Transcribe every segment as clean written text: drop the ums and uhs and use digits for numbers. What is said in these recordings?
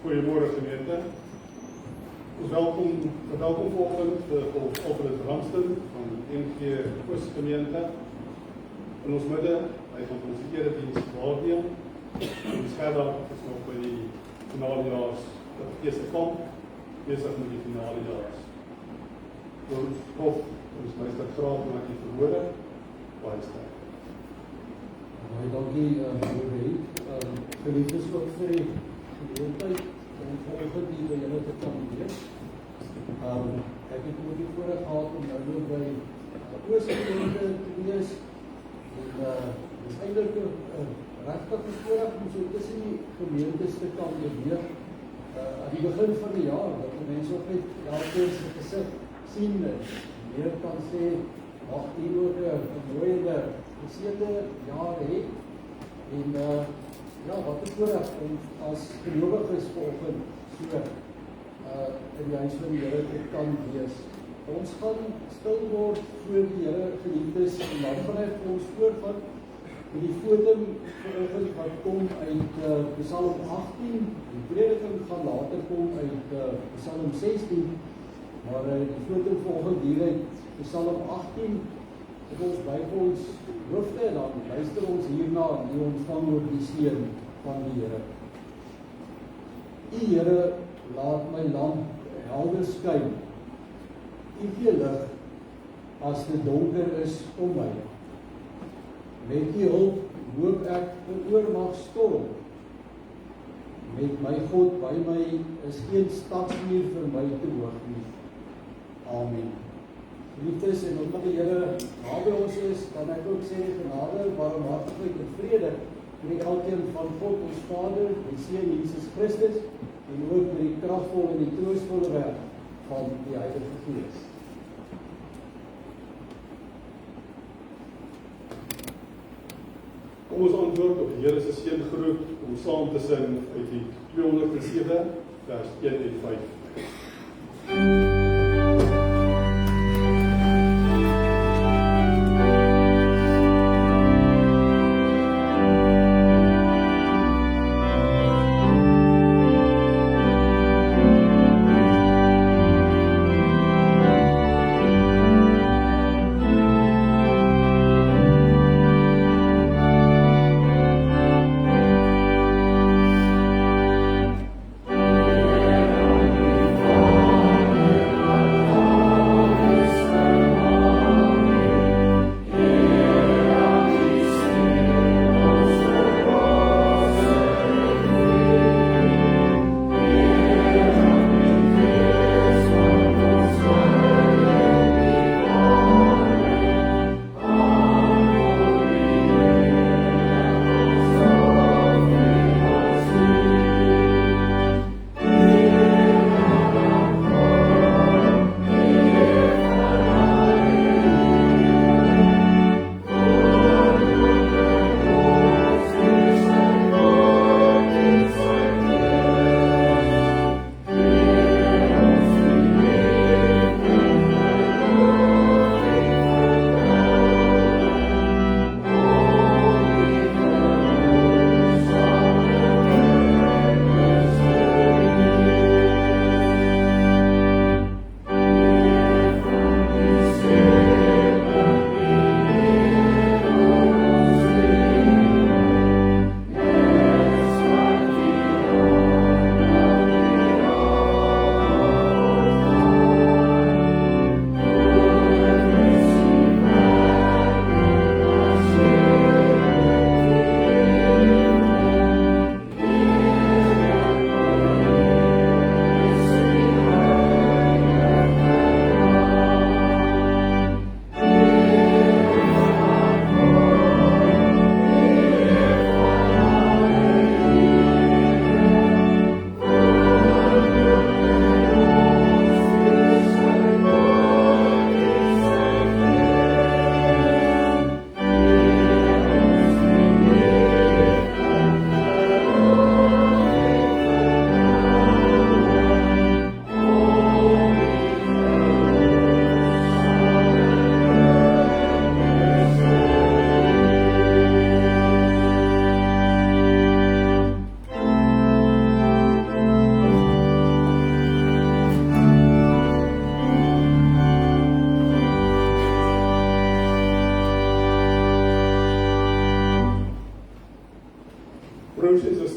Goeiemôre gemeente. Ons welkom vanoggend vir Alfred Ramsden van NG Oos gemeente. In ons midde, hy gaan ons erediens waarneem. Ons verder is nog by die finalejaars eerste kamp, besig met die finalejaars. Ons hoop, ons meester graag maak die verhoorde, baie sterk. Baie dankie, geliefdes ook vir die geleentheid om vanoggend hier by julle te kan wees. Ek het ook die voorreg gehad om nou by Oos gemeente te wees en dis eintlik 'n regtig voorreg om so tussen die gemeentes te kan beweeg aan die begin van die jaar, dat die mense ook net elkeen se gesig sien en meer kan sê, mag die ook 'n mooie geseënde jaar hê. En wat 'n voorreg om as gelowiges vanoggend so in die huis van die Here te kan wees. Ons gaan stil word voor die Here, geliefdes, en dan gaan hy vir ons voorvat met die fotum vanoggend wat kom uit Psalm 18. Die prediking gaan later kom uit Psalm 16, maar die fotum vanoggend hier uit Psalm 18 op ons Bybels hoofde, en dan luister ons hierna en die ontvang ook die seën van die Here. U Here, laat my lamp helder skyn. U gee lig as dit donker is om my. Met u hulp hoop ek 'n oormag storm. Met my God by my is geen stadsmuur vir my te hoog nie. Amen. Liefdes, en omdat die Here naby ons is, kan ek ook sê genade, barmhartigheid en vrede met elkeen van God ons Vader, die Seun Jesus Christus, en ook met die kragvolle en die troostvolle werk van die Heilige Gees. Kom ons antwoord op die Here se seëngroet om saam te sing uit die 207 vers 1 en 5.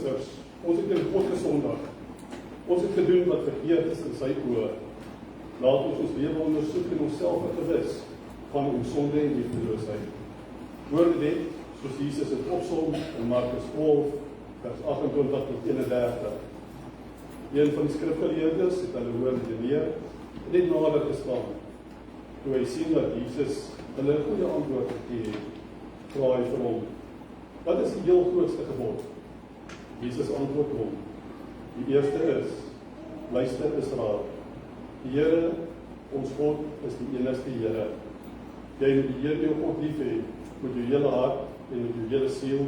susters, ons het in God gesondig. Ons het gedoen wat verkeerd is in sy oë. Laat ons lewe ondersoek en onsself gewis van ons sonde en liefdeloosheid. Hoor dit, soos Jesus het opsom in Markus 12, vers 28 tot 31. Een van die skrifgeleerdes het hulle hoor redeneer en het nader gestaan. Toe hy sien dat Jesus hulle 'n goeie antwoord gegee het, vra hy vir hom: "Wat is die heel grootste gebod?" Jesus antwoord hom: "Die eerste is: Luister Israel, die Here, ons God, is die enigste Here. Jy moet die Here jou God lief hê met jou hele hart en met jou hele siel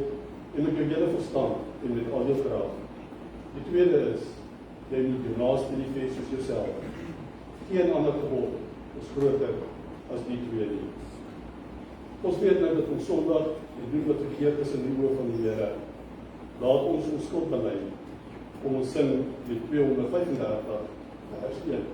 en met jou hele verstand en met al jou krag. Die tweede is: jy moet jou naaste lief hê soos jouself. Geen ander gebod is groter as die twee nie." Ons weet nou dat ons sondig en doen wat verkeerd is in die oë van die Here. Laat ons ons skuld bely. Kom ons sing met 235 vers 1.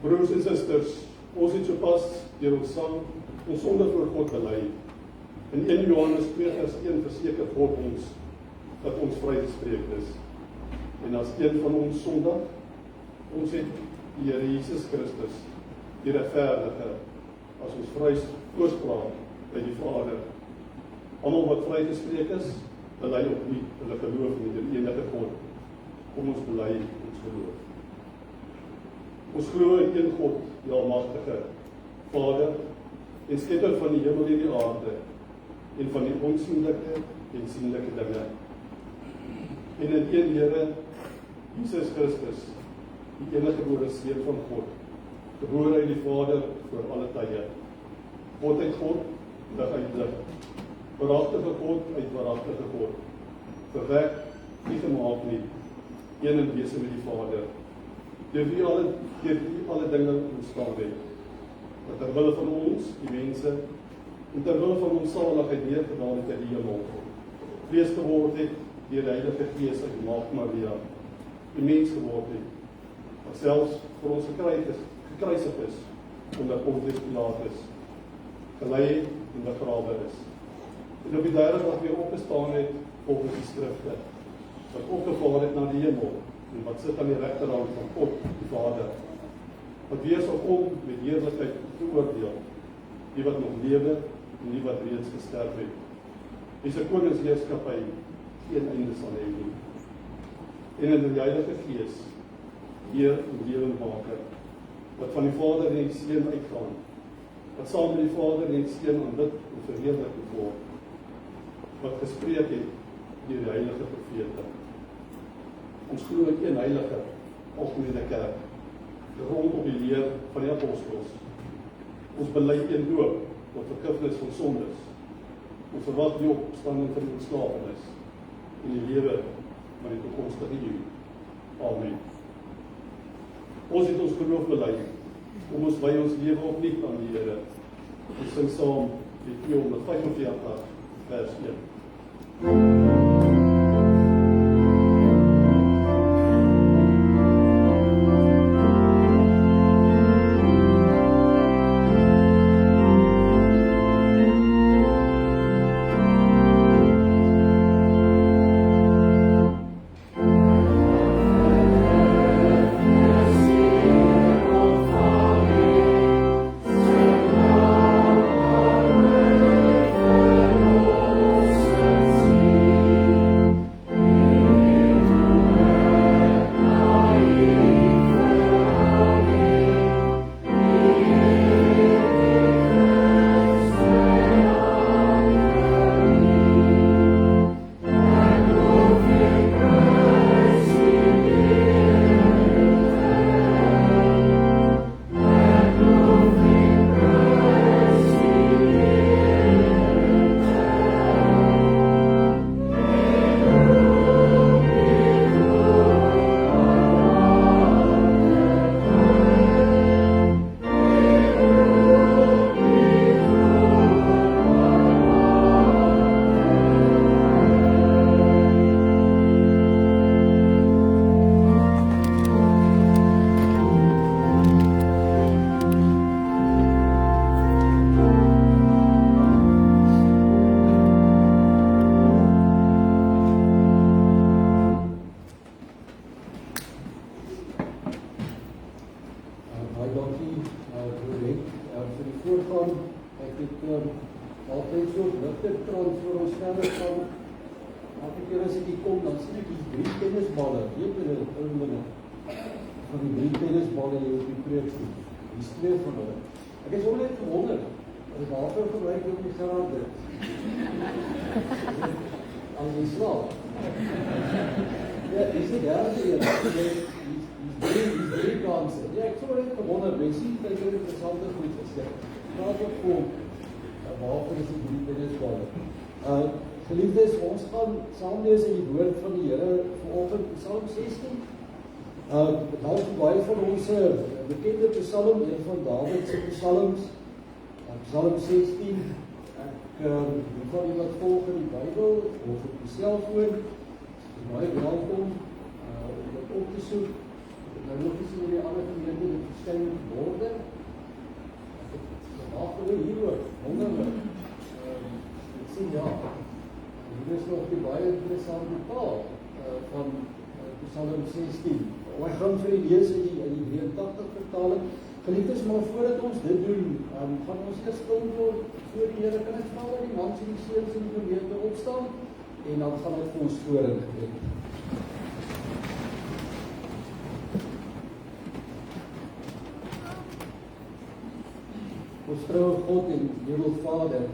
Broers en susters, ons het sopas deur ons sang ons sonde voor God bely. In 1 Johannes 2 vers 1 verseker God ons dat ons vrygespreek is. En as een van ons sondig, ons het die Here Jesus Christus, die regverdige, as ons vrygespreek by die Vader. Almal wat vrygespreek is, bely op nie hulle geloof in die enige God. Kom ons bely ons geloof. Ons glo in een God, die Almagtige, Vader en Skepper van die hemel en die aarde, en van die onsienlike en sienlike dinge. En in een Here, Jesus Christus, die eniggebore Seun van God, gebore uit die Vader voor alle tye. God uit God, lig uit lig. Waaragtige God uit waaragtige God. Verwek, nie gemaak nie, een in wese met die Vader. Deur wie alle dinge ontstaan het, dat terwille van ons, die mense, en terwille van ons saligheid neergedaan het uit die hemel, vlees geword het, deur die Heilige Gees uit Maagd Maria, die mens geword het, wat selfs vir ons gekruisig is, omdat Pontius Pilatus gelei en begrawe is. En op die derde dag weer opgestaan het, volgens die skrifte, wat opgevaar het na die hemel, en wat sit aan die regterhand van God, die Vader, wat weer sal kom met heerlikheid te oordeel, die wat nog lewe en die wat reeds gesterf het. Die se koningsheerskappy geen einde sal hê nie. En in die Heilige Gees, Heer en Lewendmaker, wat van die Vader en die Seun uitgaan, wat saam met die Vader en die Seun aanbid en verheerlik word, wat gespreek het deur die heilige profete. Ons glo in een heilige, algemene kerk, gegrond op die leer van die apostels. Ons bely een doop tot vergifnis van sondes. Ons verwag die opstanding van die ontslapenis en die lewe van die toekomstige eeu. Amen. Ons het ons geloof bely. Kom ons wy ons lewe opnuut aan die Here. Ons sing saam met 245 vers 1. altyd so ligte trans voor ons verder van, elke keer as ek hier kom, dan sien ek die 3 tennisballe, weet jy dit, van die 3 tennisballe hier op die preekstoel, die 2 van hulle. Ek is net gewonder, as waarvoor gebruik ek die geraad dit? As die slaap. Ja, is die derde een, die 3 kansen. Ja, ek so net gewonder, mens sien, dat jy interessante goed gesê. Praat ook voor, waarvoor is die 3 tennisballe? Geliefdes, ons gaan saam lees in die woord van die Here vanoggend Psalm 16. Nou baie van ons bekende psalm, een van Dawid se psalms, Psalm 16. Ek van die wat volg in die Bybel of op die selfoon, baie welkom om dit op te soek. Nou nog eens in die ander gemeente dit verskyn worde. Ek het hieroor, wonderlik. Ek sien ja. Hier is nog die baie interessante taal van Psalm 16. Ek gaan vir die lees in die 83 vertaling. Geliefdes, maar voordat ons dit doen, gaan ons eers stil word voor die Here. Kan ek vra dat die mans en die seuns in die gemeente opstaan en dan gaan ek vir ons voorin gebed. Ons troue God en Hemelvader,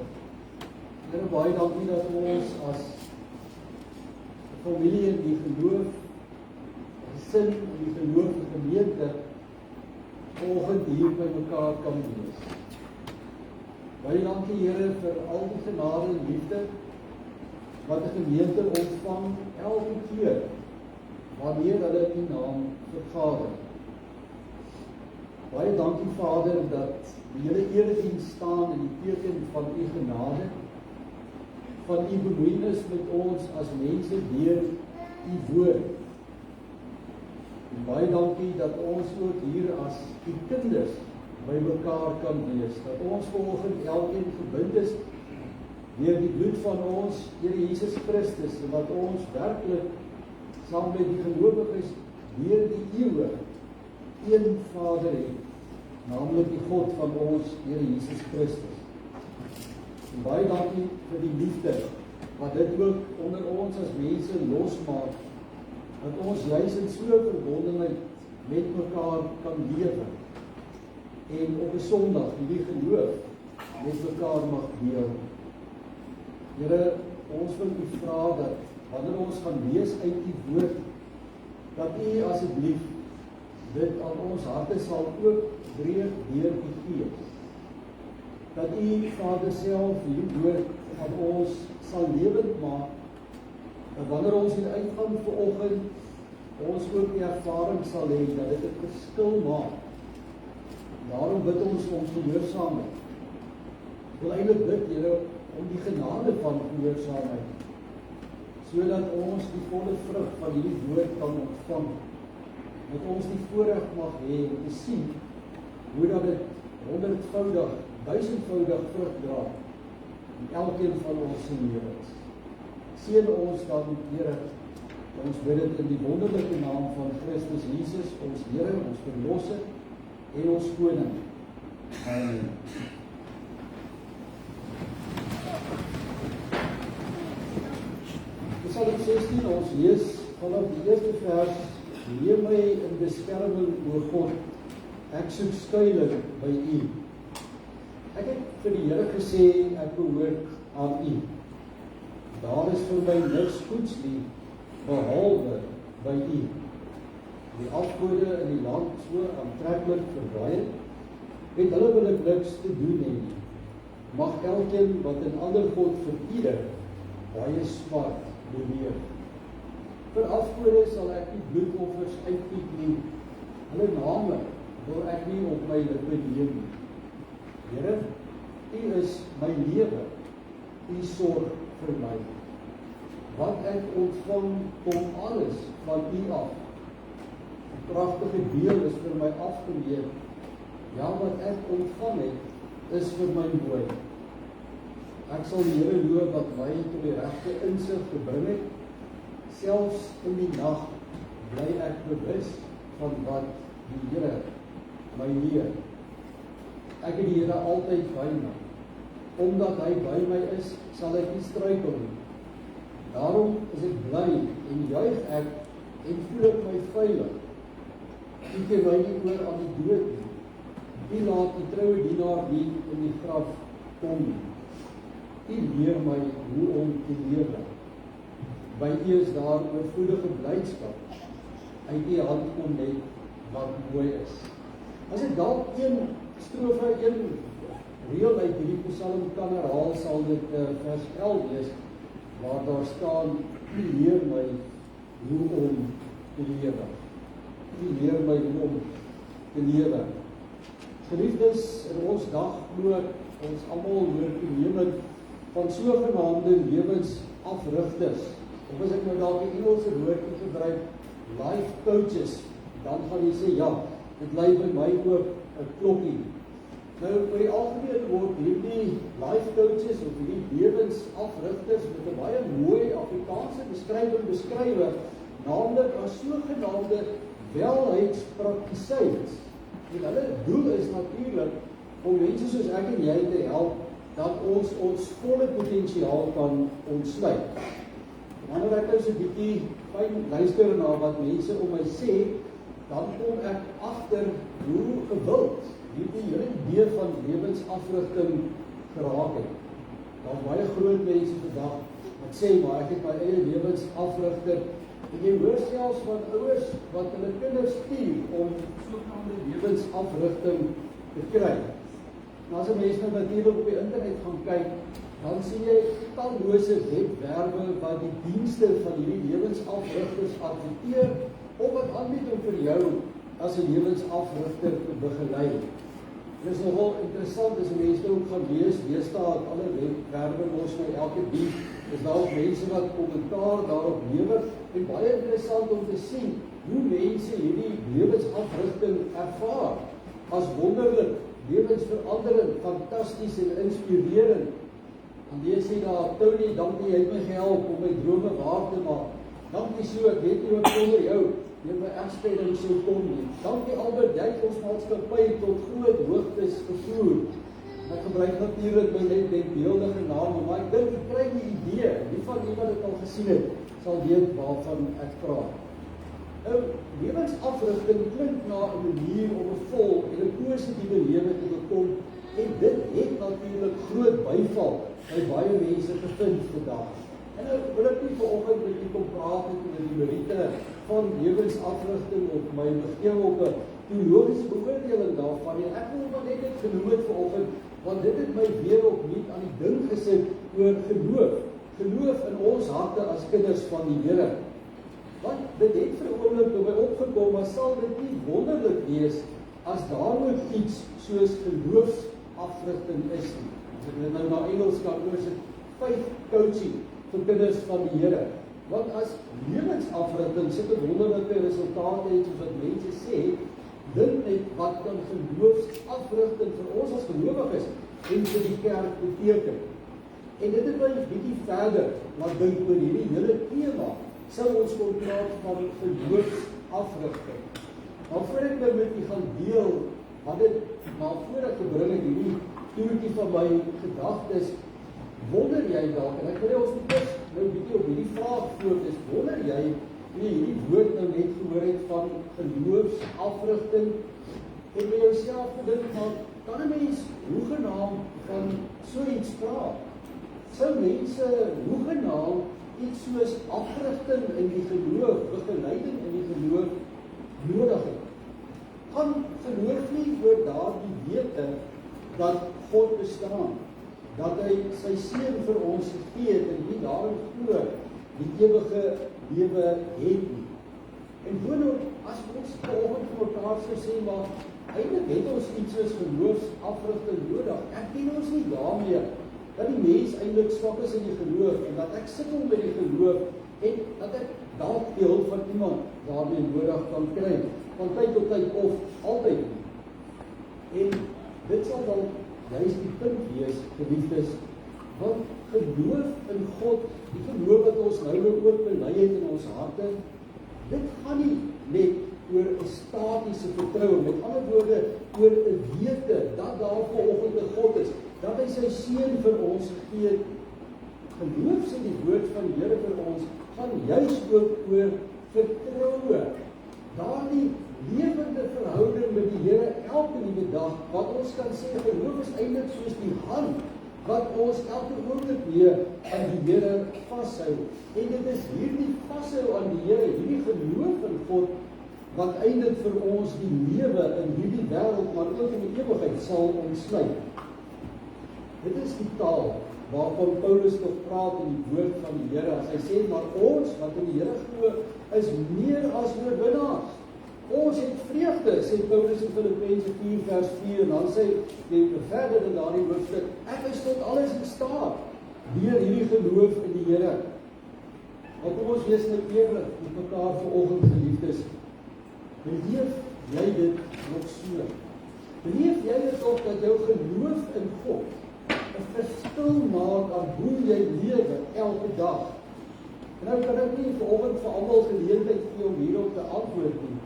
Here, baie dankie dat ons as familie in die geloof, gesin in die geloof, die gemeente, vanoggend hier by mekaar kan wees. Baie dankie, Here, vir al die genade en liefde wat die gemeente ontvang elke keer wanneer hulle in U naam vergader. Baie dankie, Vader, dat die hele erediens staan in die teken van U genade, van U bemoeienis met ons as mense deur U woord. En baie dankie dat ons ook hier as U kinders by mekaar kan wees, dat ons vanoggend elkeen gebind is deur die bloed van ons Here Jesus Christus, en dat ons werklik saam met die gelowiges deur die eeue een Vader het, naamlik die God van ons Here Jesus Christus. En baie dankie vir die liefde, wat dit ook onder ons as mense losmaak, dat ons juis in so verbondenheid met mekaar kan lewe, en op 'n Sondag die geloof met mekaar mag deel. Here, ons wil U vra dat, wanneer ons gaan lees uit U woord, dat U asseblief dit aan ons harte sal oopbreek deur U Gees. Dat U, Vader self, U woord aan ons sal lewend maak, en wanneer ons hier uitgaan vanoggend, ons ook die ervaring sal hê, dat dit 'n verskil maak. Daarom bid ons om gehoorsaamheid. Ek wil eintlik bid, Here, om die genade van gehoorsaamheid, sodat ons die volle vrug van hierdie woord kan ontvang, dat ons die voorreg mag hê om te sien, hoe dat dit 100voudig, 1000voudig vrug dra, in elkeen van ons se lewens. Seën ons dan, Here, ons bid dit in die wonderlike naam van Christus Jesus, ons Here, ons Verlosser en ons Koning. Amen. Psalm 16, ons lees vanaf die eerste vers: Neem my in beskerming, o God, ek soek skuiling by U. Ek het vir die Here gesê, ek behoort aan U. Daar is vir my niks goeds nie, behalwe by U. Die afgode in die land so aantreklik verdraai, met hulle wil ek niks te doen hê nie. Mag elkeen wat 'n ander God vereer, baie smart beleef. Vir afgode sal ek nie bloedoffers uitkiek nie, hulle name wil ek nie op my lippe neem nie. Here, U is my lewe, U sorg vir my. Wat ek ontvang, kom alles van U af. 'n Pragtige deel is vir my afgeleer. Ja, wat ek ontvang het, is vir my mooi. Ek sal die Here loof wat my tot die regte insig gebring het. Selfs in die nag bly ek bewus van wat die Here my leer. Ek het die Here altyd by my. omdat hy by my is, sal ek nie struikel nie. Daarom is ek bly en juig ek en voel ek my veilig. U gee my nie oor aan die dood nie. U laat die troue dienaar nie in die graf kom nie. U leer my hoe om te lewe. By U is daar oorvloedige blydskap. Uit U hand kom net wat mooi is. As ek dalk een strofe, een reël uit hierdie Psalm kan herhaal, sal dit vers 11 wees, waar daar staan, U leer my hoe om te lewe. U leer my hoe om te lewe. Geliefdes, in ons dag glo ons almal hoor toenemend van sogenaamde lewensafrigters. Of as ek nou dalk die Engelse woord gebruik, life coaches, dan gaan jy sê, ja, dit lei by my ook 'n klokkie. Nou, oor die algemeen word hierdie life coaches of hierdie lewensafrigters met 'n baie mooi Afrikaanse beskrywing beskryf, naamlik as sogenaamde welheidspraktisyns. En hulle doel is natuurlik om mense soos ek en jy te help dat ons volle potensiaal kan ontsluit. Wanneer ek nou so 'n bietjie fyn luister na wat mense om my sê, dan kom ek agter hoe gewild hierdie hele idee van lewensafrigting geraak het. Daar's baie groot mense vandag wat sê, maar ek het my eie lewensafrigter. En jy hoor selfs van ouers wat hulle kinders stuur om sogenaamde lewensafrigting te kry. En as 'n mens nou natuurlik op die internet gaan kyk, dan sien jy tallose webwerwe wat die dienste van hierdie lewensafrigters adverteer of wat aanbied om vir jou as 'n lewensafrigter te begelei. Dit is nogal interessant as mense ook gaan lees, deesdae alle webwerwe mos nou elke week is daar ook mense wat kommentaar daarop lewer en baie interessant om te sien hoe mense hierdie lewensafrigting ervaar as wonderlik, lewensveranderend, fantasties en inspirerend. En jy sê daar, Tony, dankie, jy het my gehelp om my drome waar te maak. Dankie so, ek weet nie wat sonder jou neem my egskeiding sou kom nie. Dankie Albert, jy het ons maatskappy tot groot hoogtes gevoer. Ek gebruik natuurlik my net denkbeeldige name, maar ek dink ek kry die idee. Wie van julle wat dit al gesien het, sal weet waarvan ek praat. Nou, lewensafrigting klink na 'n manier om 'n vol en 'n positiewe lewe te bekom, en dit het natuurlik groot byval by baie mense gevind vandag. En nou wil ek nie vanoggend met u kom praat oor die meriete van lewensafrigting of my begin op 'n teologiese beoordeling daarvan nie. Ek wil maar net dit genoem het vanoggend, want dit het my weer opnuut aan die ding gesit oor geloof. Geloof in ons harte as kinders van die Here. Want dit het vir 'n oomblik by my opgekom, maar sal dit nie wonderlik wees as daar ook iets soos geloofsafrigting is nie. As ek dit nou na Engels kan oorsit, faith coaching vir kinders van die Here. Want as lewensafrigting sulke wonderlike resultate het soos wat mense sê, dink net wat kan geloofsafrigting vir ons as gelowiges en vir die kerk beteken. En dit het my 'n bietjie verder laat dink oor hierdie hele tema. Sou ons kon praat van geloofsafrigting. Maar voor ek nou met u gaan deel, wat dit na vore gebring het, hierdie toertjie van my gedagtes, wonder jy dalk, en ek wil ons net nou 'n bietjie op hierdie vraag voort is, wonder jy, wie hierdie woord nou net gehoor het van geloofsafrigting, en by jouself gedink van, kan 'n mens hoegenaamd van so iets praat? Sou mense hoegenaamd iets soos afrigting in die geloof, begeleiding in die geloof nodig het? Gaan geloof nie oor daardie wete dat God bestaan, dat hy sy seun vir ons gegee het en nie daarin glo die ewige lewe het nie. En boonop, as ons vanoggend vir mekaar sou sê, maar eintlik het ons iets soos geloofsafrigting nodig. Erken ons nie daarmee dat die mens eintlik swak is in die geloof en dat ek sukkel met die geloof en dat ek dalk die hulp van iemand daarmee nodig kan kry, van tyd tot tyd of altyd nie. En dit sal dan juist die punt wees, geliefdes, want geloof in God, die geloof wat ons nou ook bely het in ons harte, dit gaan nie net oor 'n statiese vertroue, met ander woorde, oor 'n wete dat daar vanoggend 'n God is. dat hy sy seun vir ons gegee het. Geloof sê die woord van die Here vir ons, gaan juis ook oor vertroue. Daardie lewende verhouding met die Here elke nuwe dag, wat ons kan sê, geloof is eintlik soos die hand, wat ons elke oomblik weer aan die Here vashou. En dit is hierdie vashou aan die Here, hierdie geloof in God, wat eintlik vir ons die lewe in hierdie wêreld, maar ook in die ewigheid sal ontsluit. Dit is die taal waarvan Paulus nog praat in die woord van die Here, as hy sê, maar ons wat in die Here glo, is meer as oorwinnaars. Ons het vreugde, sê Paulus in Filippense 4 vers 4, en dan sê hy verder in daardie hoofstuk, ek is tot alles in staat, deur hierdie geloof in die Here. Maar kom ons wees nou eerlik met mekaar vanoggend, geliefdes, beleef jy dit nog so? Beleef jy dit ook dat jou geloof in God 'n verskil maak aan hoe jy lewe elke dag? En nou kan ek nie vanoggend vir almal geleentheid gee om hierop te antwoord nie.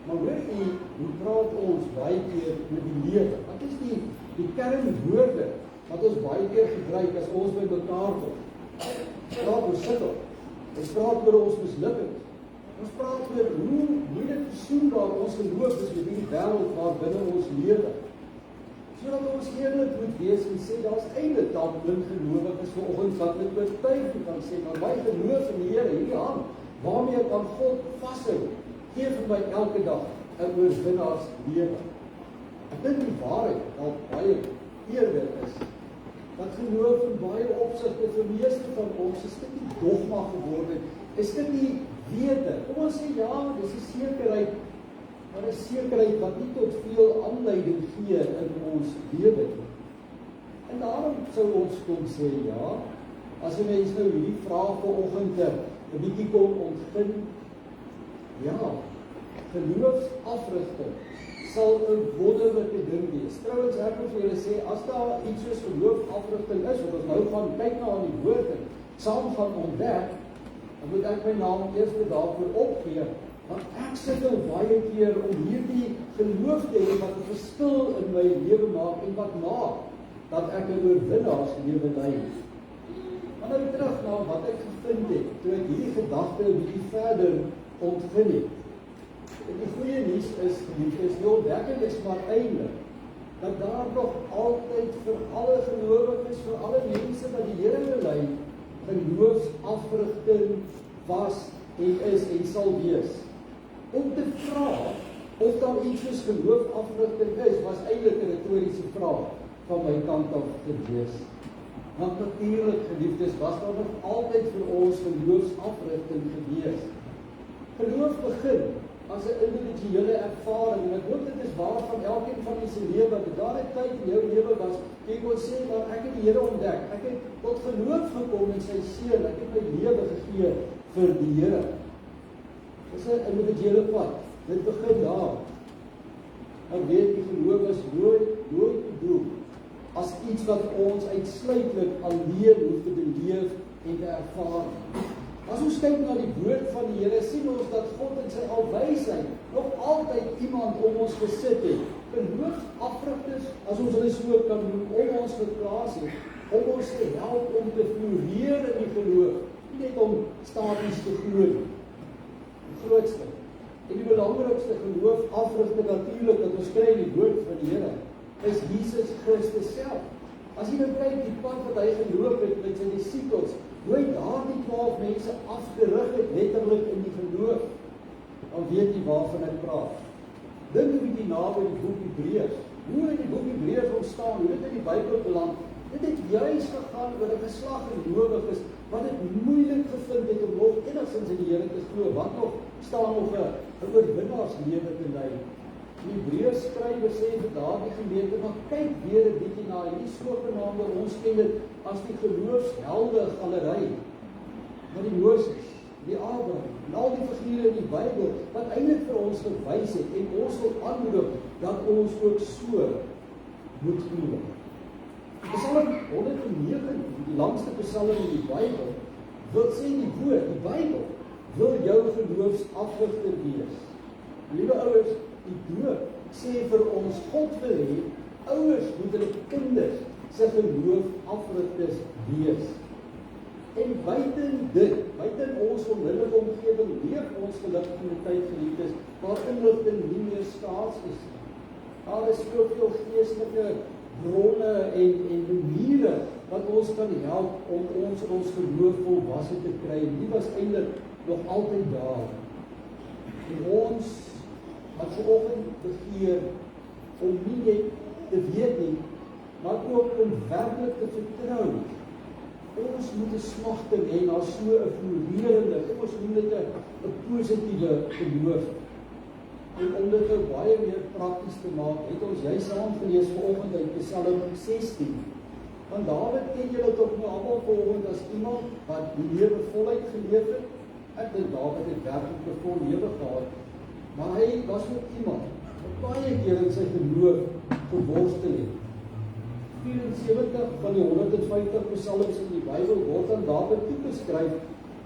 Maar weet jy, hoe praat ons baie keer met die lewe? Wat is die kernwoorde wat ons baie keer gebruik as ons by mekaar kom? Ons praat oor sukkel. Ons praat oor ons mislukkings. Ons praat oor hoe moeilik versoenbaar ons geloof is met die wêreld waar binne ons lewe. Sodat ons eerlik moet wees en sê, daar is eintlik dalk blind gelowiges vanoggend wat met oortuiging kan sê, maar my geloof in die Here, hierdie hand, waarmee ek aan God vashou, gee vir my elke dag 'n oorwinnaars lewe. Ek dink die waarheid dalk baie eerder is, dat geloof in baie opsigte vir meeste van ons is dit nie dogma geword, is dit nie wete. Kom ons sê ja, dis 'n sekerheid, maar 'n sekerheid wat nie tot veel aanleiding gee in ons lewe nie. En daarom sou ons kon sê, ja, as 'n mens nou hierdie vraag vanoggend 'n bietjie kon ontgin, ja, geloofsafrigting sal 'n wonderlike ding wees. Trouwens, ek moet vir julle sê, as daar iets soos geloofsafrigting is, wat ons nou gaan kyk na aan die woord en saam gaan ontdek, dan moet ek my naam eers daarvoor opgee, want ek sukkel baie keer om hierdie geloof te hê wat 'n verskil in my lewe maak en wat maak dat ek 'n oorwinnaars lewe lei. Maar nou terug na wat ek gevind het, toe ek hierdie gedagte 'n bietjie verder ontgin het. En die goeie nuus is, die ontdekking is maar eintlik, dat daar nog altyd vir alle gelowiges, vir alle mense wat die Here bely, geloofsafrigting was en is en sal wees. Om te vra of daar iets soos geloofsafrigting is, was eintlik 'n retoriese vraag van my kant af gewees. Want natuurlik, geliefdes, was daar nog altyd vir ons geloofsafrigting gewees. Geloof begin as 'n individuele ervaring, en ek hoop dit is waar van elkeen van ons se lewe, dat daar 'n tyd in jou lewe was, jy kon sê, maar ek het die Here ontdek, ek het tot geloof gekom in sy seun, ek het my lewe gegee vir die Here. Dis 'n individuele pad, dit begin daar. Nou weet die geloof is nooit bedoel as iets wat ons uitsluitlik alleen hoef te beleef en te ervaar. As ons kyk na die woord van die Here, sien ons dat God in sy alwysheid nog altyd iemand om ons gesit het. Geloofsafrigters, as ons hulle so kan noem, om ons geplaas het, om ons te help om te floreer in die geloof, nie net om staties te glo nie. Die grootste en die belangrikste geloofsafrigter natuurlik wat ons kry in die woord van die Here, is Jesus Christus self. As jy nou kyk die pad wat hy geloop het met sy disippels, hoe hy daardie 12 mense afgerig het, letterlik in die geloof, dan weet jy waarvan ek praat. Dink 'n bietjie na oor die boek Hebreërs. Hoe het die boek Hebreërs ontstaan? Hoe het dit in die Bybel beland? Dit het juis gegaan oor 'n geslag gelowiges wat dit moeilik gevind het om nog enigstens in die Here te glo, wat nog staan nog 'n oorwinnaarslewe te lei. Die Hebreërs skrywer sê vir daardie gemeente, maar kyk weer 'n bietjie na hierdie sogenaamde, ons ken dit as die geloofshelde galery, van die Moses, die Abraham, en al die figure in die Bybel, wat eintlik vir ons gewys het, en ons wil aanmoedig, dat ons ook so moet glo. Psalm 109, die langste psalm in die Bybel, wil sê die woord, die Bybel, wil jou geloofsafrigter wees. Liewe ouers, die doop sê vir ons, God wil hê, ouers moet hulle kinders se geloof afrigters wees. En buiten dit, buiten ons onmiddellike omgewing, leef ons gelukkig in 'n tyd, geliefdes, waar inligting nie meer skaars is. Daar is soveel geestelike bronne en maniere wat ons kan help om ons geloof volwasse te kry. En die was eintlik nog altyd daar. En ons wat vanoggend begeer om nie net te weet nie, maar ook om werklik te vertrou. Ons moet 'n smagting hê na so 'n floreerende, ons noem dit 'n positiewe geloof. En om dit nou baie meer prakties te maak, het ons jy saam gelees vanoggend uit Psalm 16. Want Dawid ken julle tog nou almal vanoggend as iemand wat die lewe voluit geleef het. Ek dink Dawid het werklik 'n vol lewe gehad, maar hy was ook iemand wat baie keer in sy geloof geworstel het. 74 van die 150 psalms in die Bybel word aan Dawid toegeskryf.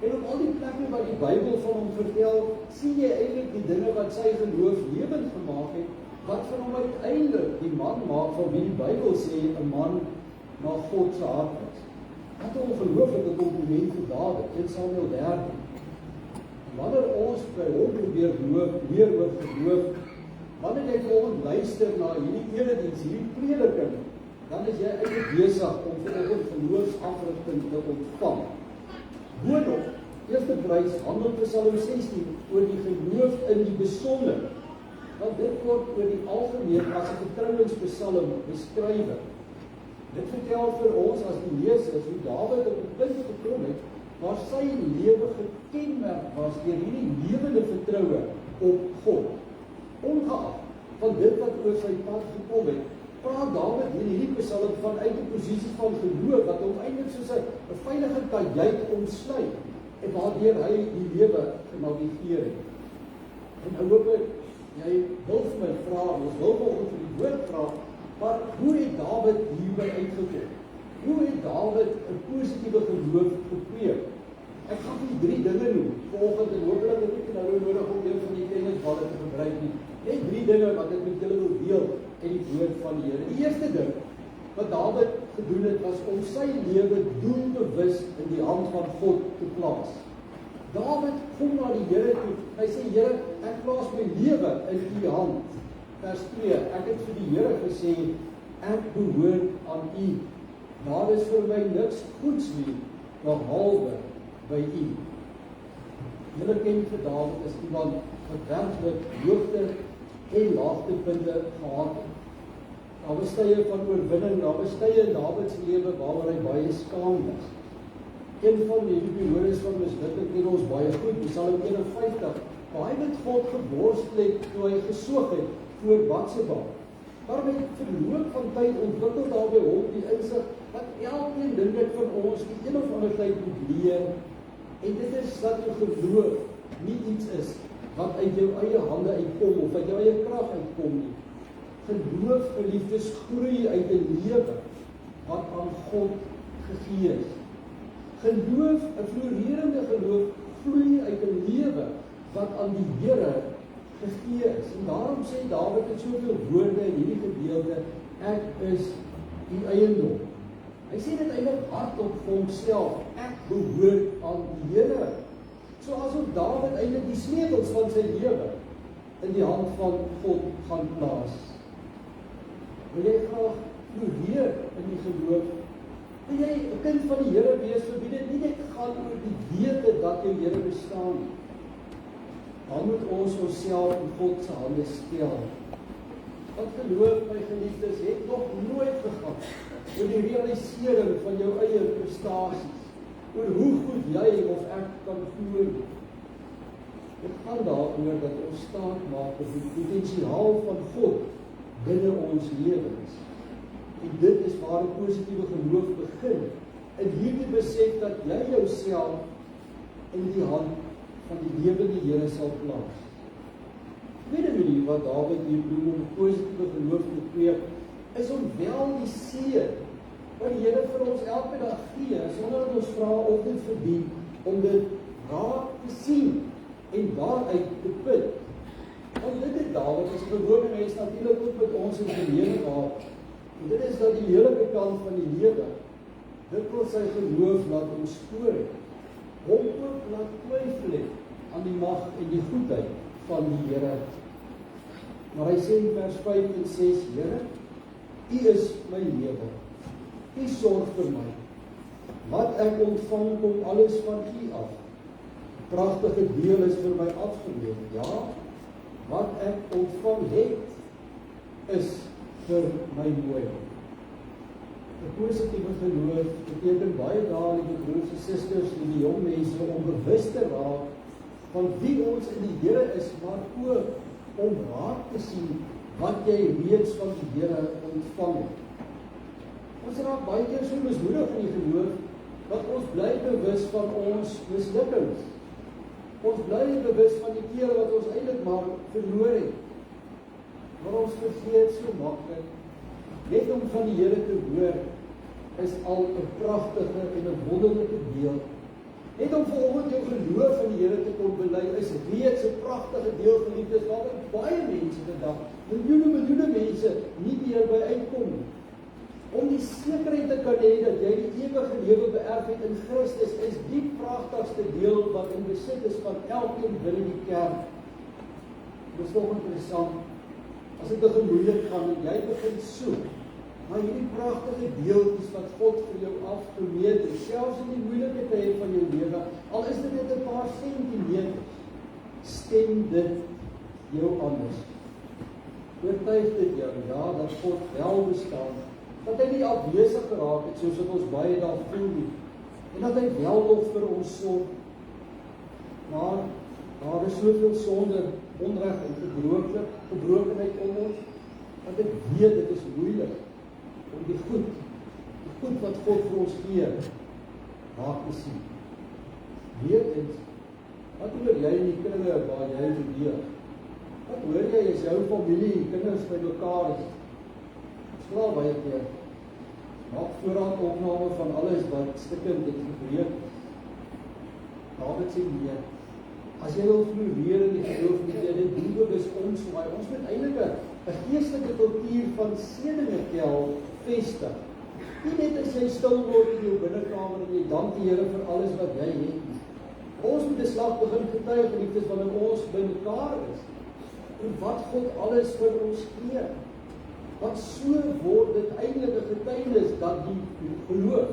En op al die plekke wat die Bybel van hom vertel, sien jy eintlik die dinge wat sy geloof lewend gemaak het, wat van hom uiteindelik die man maak van wie die Bybel sê 'n man na God se hart was. Wat 'n ongelooflike kompliment vir Dawid in Samuel 13. Wanneer ons by hom probeer leer oor geloof, wanneer jy vanoggend luister na hierdie erediens, hierdie prediking, dan is jy eintlik besig om vanoggend geloofsafrigting te ontvang. Boonop, eerste prys handel Psalm 16 oor die geloof in die besonder, want dit word oor die algemeen as 'n vertrouenspsalm beskryf. Dit vertel vir ons as die lesers hoe Dawid op 'n punt gekom het waar sy lewe gekenmerk was deur hierdie lewende vertroue op God. Ongeag van dit wat oor sy pad gekom het, praat Dawid in hierdie psalm vanuit 'n posisie van geloof wat hom eintlik soos 'n veilige kajuit omsluit en waardeur hy die lewe genavigeer het. En nou hoop ek, jy wil vir my vra, ons wil vanoggend vir die woord vra, maar hoe het Dawid hierby uitgekom? Hoe het Dawid 'n positiewe geloof gekweek? Ek gaan vir 3 dinge noem vanoggend en hopelik het ek nou nodig om een van die kennisballe te gebruik nie. Net 3 dinge wat ek met julle wil deel uit die woord van die Here. Die eerste ding wat Dawid gedoen het, was om sy lewe doelbewus in die hand van God te plaas. Dawid kom na die Here toe. Hy sê, Here, ek plaas my lewe in u hand. Vers 2, ek het vir die Here gesê, ek behoort aan u. Daar is vir my niks goeds nie, behalwe by u. Julle ken vir Dawid as iemand wat werklik hoogte en laagtepunte gehad het. Daar was tye van oorwinning, daar was tye in Dawid se lewe waaroor hy baie skaam was. Een van die periodes van mislukking ken ons baie goed, Psalm 51, waar hy met God geworstel het toe hy gesoog het voor Batseba. Maar met verloop van tyd ontwikkel daar by hom die insig wat elkeen dink ek van ons die een of ander tyd moet leer, en dit is dat jou geloof nie iets is wat uit jou eie hande uitkom of uit jou eie krag uitkom nie. Geloof, geliefdes, groei uit 'n lewe wat aan God gegee is. Geloof, 'n floreerende geloof, vloei uit 'n lewe wat aan die Here gegee is. En daarom sê Dawid in soveel woorde in hierdie gedeelte, ek is die eiendom. Hy sê dit eintlik hardop vir homself, ek behoort aan die Here. So asof Dawid eintlik die sleutels van sy lewe in die hand van God gaan plaas. Wil jy graag floreer in die geloof? Wil jy 'n kind van die Here wees, vir wie dit nie net gaan oor die wete dat jou Here bestaan nie. Dan moet ons onsself in God se hande stel. Wat geloof, my geliefdes, het nog nooit gegaan oor die realisering van jou eie prestasies, oor hoe goed jy of ek kan voel. Dit gaan daaroor dat ons staat maak op die potensiaal van God binne ons lewens. En dit is waar 'n positiewe geloof begin, in hierdie besef dat jy jouself in die hand van die lewende Here sal plaas. Tweede manier wat Dawid hier doen om 'n positiewe geloof te kweek, is om wel die seën wat die Here vir ons elke dag gee, sonder dat ons vra of dit verdien, om dit raak te sien en daaruit te put. Want dit het Dawid as 'n gewone mens natuurlik ook met ons in gemeen gehad. En dit is dat die lelike kant van die lewe, dit wil sy geloof laat omstoor het, hom ook laat twyfel het aan die mag en die goedheid van die Here. Maar hy sê in vers 5 en 6, Here, U is my lewe, U sorg vir my. Wat ek ontvang kom alles van U af. Pragtige deel is vir my afgeneem. Ja, wat ek ontvang het, is vir my mooi. 'n Positiewe geloof beteken baie daar die broers en susters en die jong mense om bewus te raak van wie ons in die Here is, maar ook om raak te sien wat jy reeds van die Here ontvang het. Ons raak baie keer so mismoedig in die geloof, dat ons bly bewus van ons mislukkings. Ons bly bewus van die kere wat ons eintlik maar verloor het. Maar ons vergeet so maklik, net om van die Here te hoor, is al 'n pragtige en 'n wonderlike deel. Net om vanoggend jou geloof in die Here te kon bely, is reeds 'n pragtige deel geliefdes, waar baie mense vandag, miljoene mense, nie meer by uitkom nie. Om die sekerheid te kan hê dat jy die ewige lewe beerf het in Christus, is die pragtigste deel wat in besit is van elkeen binne die kerk. Dit is nog interessant, as dit begin moeilik gaan en jy begin soek, maar hierdie pragtige deeltjies wat God vir jou afgemeet het, selfs in die moeilike tye van jou lewe, al is dit net 'n paar sentimeters, stem dit jou anders. Oortuig dit jou, ja, dat God wel bestaan, dat hy nie afwesig geraak het, soos wat ons baie daar voel nie, en dat hy wel nog vir ons sorg. Maar daar is soveel sonde, onreg en gebrokenheid om ons, dat ek weet dit is moeilik om die goed wat God vir ons gee, raak te sien. Weet eens, wat hoor jy in die kringe waar jy beweeg? Wat hoor jy as jou familie, kinders by mekaar is? Klaar baie keer, maak voorraad opname van alles wat stikkend en gebreek is. David sê nee, as jy wil floreer in die geloof, moet jy dit doen bewus omswaai. Ons moet eintlik 'n geestelike kultuur van sedenekel vestig. Nie net as jy stil word in jou binnekamer en jy dank die Here vir alles wat jy het. Ons moet 'n slag begin getuig, liefdes, wanneer ons by mekaar is, en wat God alles vir ons gee. Want so word dit eintlik 'n getuienis dat die geloof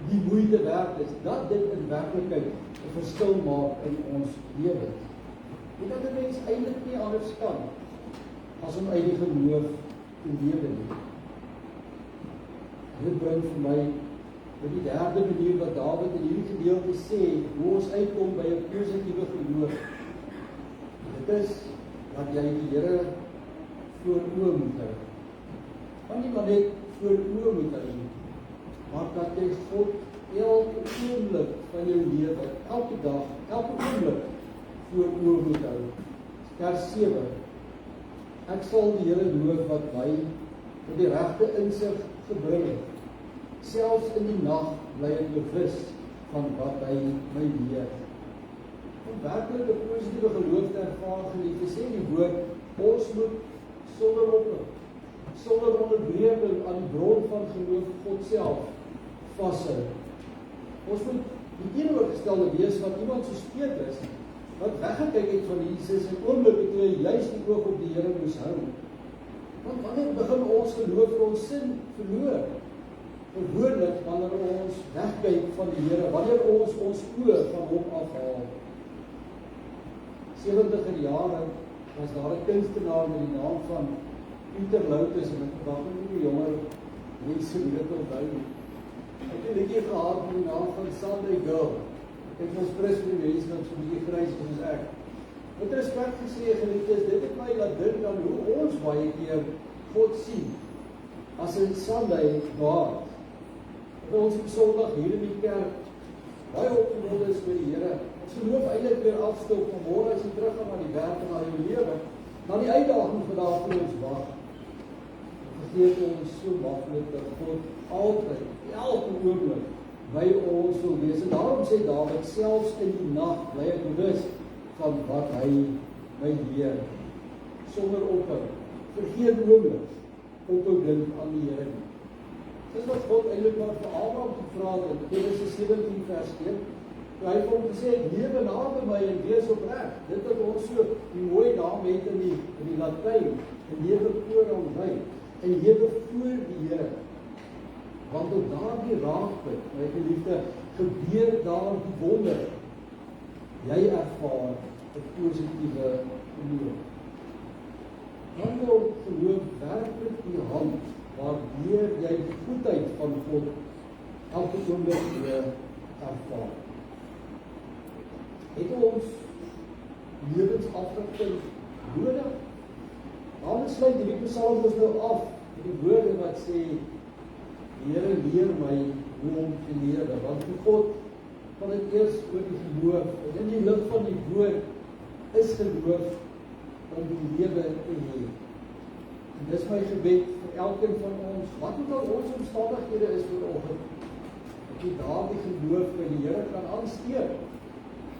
die moeite werd is, dat dit in werklikheid 'n verskil maak in ons lewe. En dat 'n mens eintlik nie anders kan as om uit die geloof te lewe nie. Dit bring vir my met die derde manier wat Dawid in hierdie gedeelte sê, hoe ons uitkom by 'n positiewe geloof. Dit is dat jy die Here voor oë moet hou. Want nie maar net voor oë moet hou nie, maar dat jy God elke oomblik van jou lewe, elke dag, elke oomblik voor oë moet hou. Vers 7. Ek sal die Here loof wat my met die regte insig gebring het. Selfs in die nag bly ek bewus van wat hy my leer. Om werklik 'n positiewe geloof te ervaar, geliefde, sê die woord, ons moet sonder ophou, sonder onderbreking aan die bron van geloof God self vashou. Ons moet die teenoorgestelde wees wat iemand soos Petrus, wat weggekyk het van Jesus en oomblikke toe hy juis die oog op die Here moes hou. Want wanneer begin ons geloof vir ons sin verloor? Gewoonlik wanneer ons wegkyk van die Here, wanneer ons oë van hom afhaal. 70er jare was daar 'n kunstenaar met die naam van Pieter Loutus, en ek dink nie die jonger mense dit onthou nie. Hy het 'n liedjie gehad met die naam van Sunday Girl. Ek was prins vir die mense wat so 'n bietjie grys is soos ek. Met respek gesê, geliefdes, dit het my laat dink aan hoe ons baie keer God sien as 'n Sunday God. Ons op Sondag hier in die kerk baie opgewonde is vir die Here. Ons geloof eintlik weer afstel van môre as jy teruggaan aan die werk en aan jou lewe, na die uitdaging wat daar vir ons wag. Vergeet ons so maklik dat God altyd, elke oomblik by ons wil wees. En daarom sê Dawid, selfs in die nag bly ek bewus van wat hy my leer. Sonder ophou. Vergeet oomblik ophou dink aan die Here nie. Dis wat God eintlik maar vir Abraham gevra het in Genesis 17 vers 1. Hy het hom gesê, lewe naby my en wees opreg. Dit wat ons so die mooi naam het in die Latyn, en lewe voor aan my, en lewe voor die Here. Want op daardie raakpunt, my geliefde, gebeur daar die wonder. Jy ervaar 'n positiewe geloof. Dan word geloof werklik die hand waardeur jy die goedheid van God elke oomblik weer ervaar. Het ons lewensafrigting nodig? Dan sluit hierdie Psalm ons nou af met die woorde wat sê, die Here leer my hoe om te lewe, want vir God van dit eers oor die geloof, en in die lig van die woord is geloof om die lewe te hê. En dis my gebed vir elkeen van ons, wat ook al ons omstandighede is vanoggend, dat jy daardie geloof by die Here kan aansteek,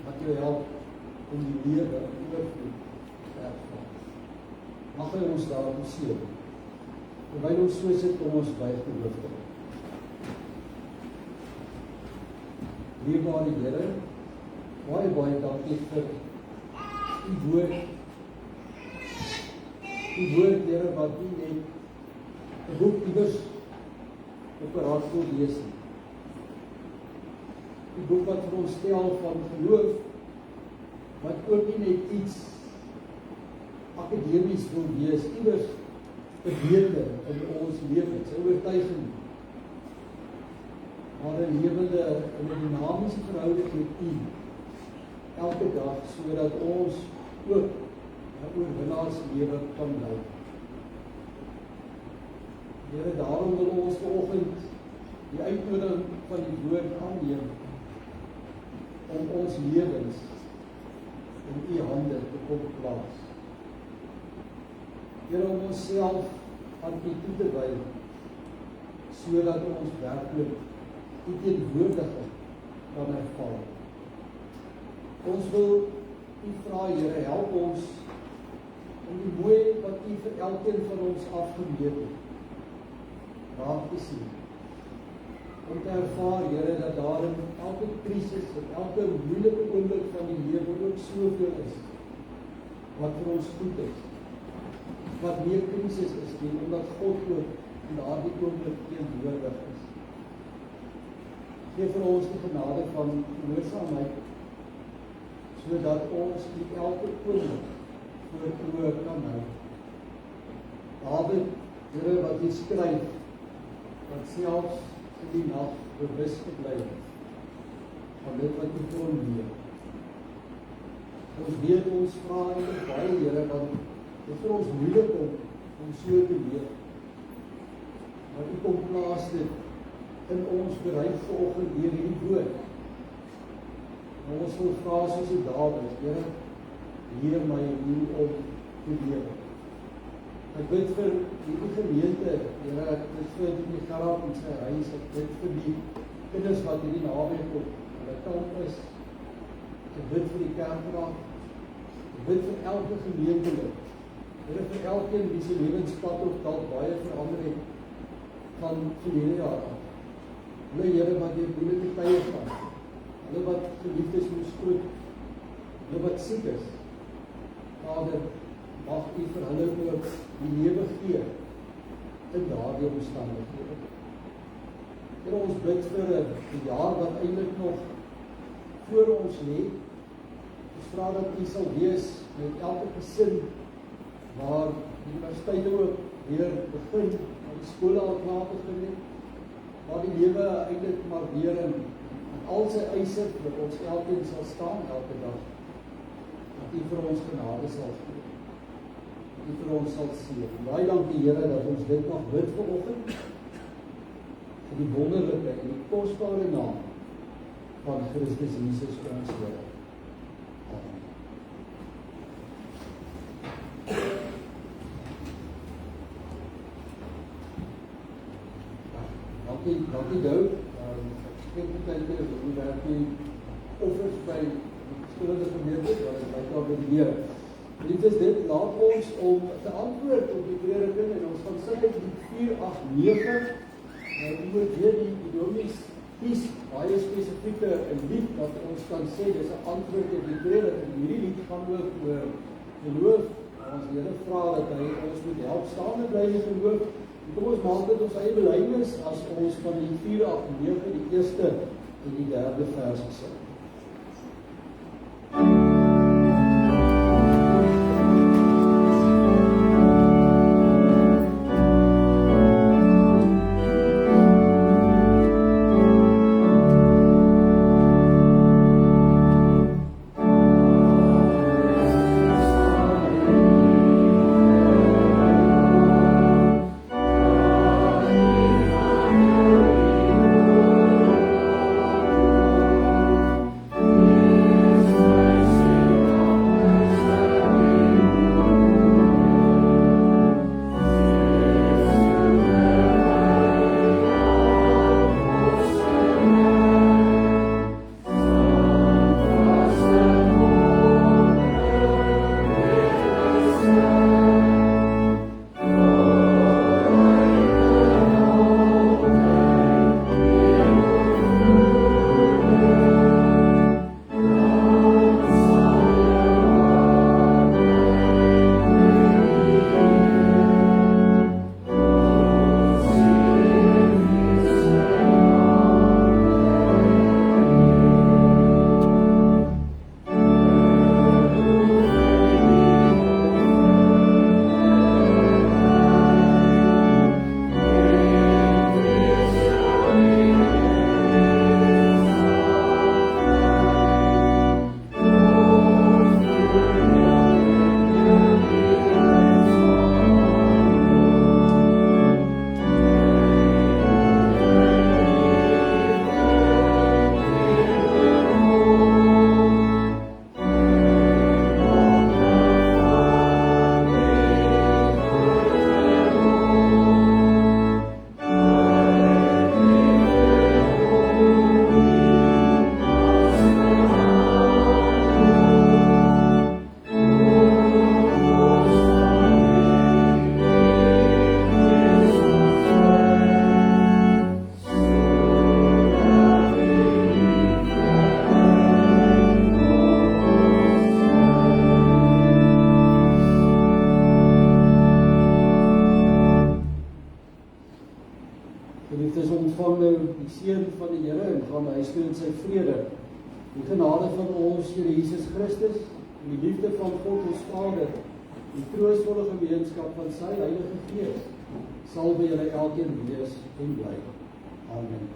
wat jou help om die lewe oorvloed te ervaar. Mag hy ons daarop seën. Terwyl ons so sit, kom ons buig die hoofde. Lierbare Here, baie dankie vir die woord. Die woord, Here, wat nie net 'n boek iewers op 'n raadsel lees nie. Die boek wat vir ons stel van geloof, wat ook nie net iets akademies wil wees, iewers bewete in ons lewens, 'n oortuiging, maar 'n lewende en 'n dinamiese verhouding met U elke dag, sodat ons ook 'n oorwinnaarslewe kan lei. Here, daarom wil ons vanoggend die uitnodiging van die woord aanneem om ons lewens in U hande te kom plaas. Here, om onsself aan U toe te wy, sodat ons werklik U teenwoordigheid kan ervaar. Ons wil U vra, Here, help ons om die mooi wat U vir elkeen van ons afgemeet het, raak te sien. Om te ervaar, Here, dat daar in elke krisis, in elke moeilike oomblik van die lewe ook soveel is, wat vir ons goed is, wat meer krisis is nie, omdat God ook in daardie oomblik teenwoordig is. Geef vir ons die genade van gehoorsaamheid, sodat ons die elke oomblik voor oor kan hou. David, Here, wat U skryf, wat selfs in die nag bewus gebly het van dit wat U vir hom leer. Ons weet ons vra eintlik baie, Here, want dit is vir ons moeilik om so te leef. Maar U kom plaas dit in ons bereik vanoggend deur hierdie woord. En ons wil vra soos die Dawid, Here, leer my hoe om te lewe. Ek bid vir die gemeente, Here, ek bid vir die Garab en sy huis, ek bid vir die kinders wat hierdie naweek op hulle kamp is, ek bid vir die kerkraad, ek bid vir elke gemeentelid, Here, vir elkeen wie sy lewenspad ook dalk baie verander het van verlede jaar af. Hulle, Here, wat deur moeilike tye gaan, hulle wat geliefdes moes groet, hulle wat siek is, Vader, mag U vir hulle ook die lewe gee in daardie omstandighede. Here, ons bid vir 'n jaar wat eintlik nog voor ons lê. Ons vra dat U sal wees met elke gesin waar die universiteite ook weer begin, waar die skole al klaar begin het, waar die lewe eintlik maar weer in al sy eise dat ons elkeen sal staan elke dag. Dat U vir ons genade sal gee. Dat U vir ons sal seën. Baie dankie, Here, dat ons dit mag bid vanoggend in die wonderlike en die kosbare naam van Christus Jesus ons Here. Amen. Dankie Doud. Ek het baie hoe werk die offers by verskillende gemeentes, wat ek baie daar beheer. Dit is dit, laat ons om te antwoord op die prediking en ons gaan sing uit die 489 Die moet weer die domies kies baie spesifieke lied wat ons kan sê, dis 'n antwoord op die tweede. Hierdie lied gaan ook oor geloof. Ons Here vra dat hy ons moet help staande bly in geloof. Kom ons maak dit ons eie belydenis as ons van die 4, 8, 9, die eerste en die 3de vers gesing. Geliefdes, ontvang nou die seën van die Here en gaan huis toe in sy vrede. Die genade van ons Here Jesus Christus en die liefde van God ons Vader, die troostvolle gemeenskap van sy Heilige Gees sal by julle elkeen wees en bly. Amen.